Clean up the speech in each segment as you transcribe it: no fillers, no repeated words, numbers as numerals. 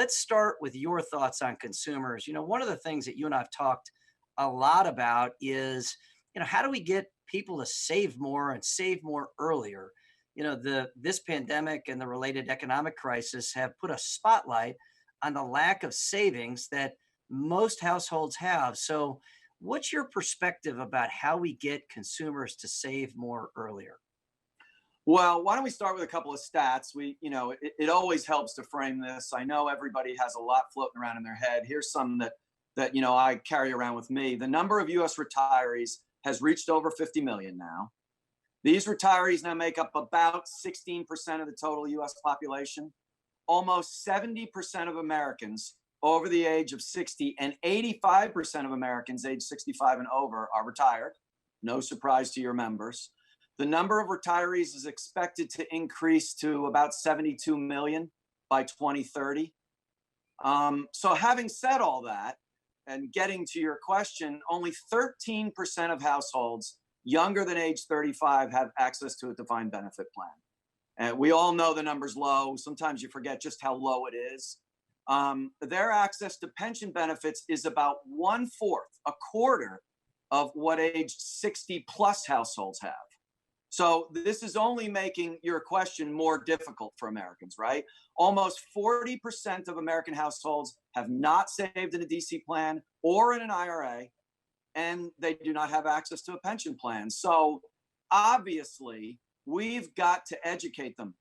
let's start with your thoughts on consumers. One of the things that you and I've talked a lot about is, how do we get people to save more and save more earlier? This pandemic and the related economic crisis have put a spotlight on the lack of savings that most households have. So, what's your perspective about how we get consumers to save more earlier? Well, why don't we start with a couple of stats? It always helps to frame this. I know everybody has a lot floating around in their head. Here's some that I carry around with me. The number of U.S. retirees has reached over 50 million now. These retirees now make up about 16% of the total U.S. population. Almost 70% of Americans over the age of 60 and 85% of Americans age 65 and over are retired. No surprise to your members. The number of retirees is expected to increase to about 72 million by 2030. So having said all that, and getting to your question, only 13% of households younger than age 35 have access to a defined benefit plan. And we all know the number's low. Sometimes you forget just how low it is. Their access to pension benefits is about one fourth, a quarter of what age 60 plus households have. So this is only making your question more difficult for Americans, right? Almost 40% of American households have not saved in a DC plan or in an IRA, and they do not have access to a pension plan. So obviously, we've got to educate them.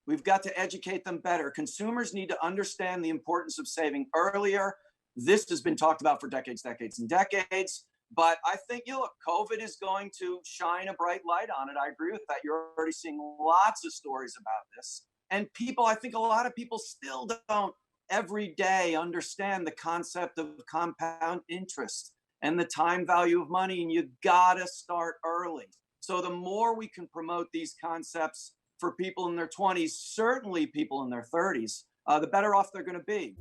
We've got to educate them better. Consumers need to understand the importance of saving earlier. This has been talked about for decades, decades, and decades. But I think, look, COVID is going to shine a bright light on it. I agree with that. You're already seeing lots of stories about this. And I think a lot of people still don't every day understand the concept of compound interest and the time value of money. And you gotta start early. So the more we can promote these concepts for people in their 20s, certainly people in their 30s, the better off they're going to be.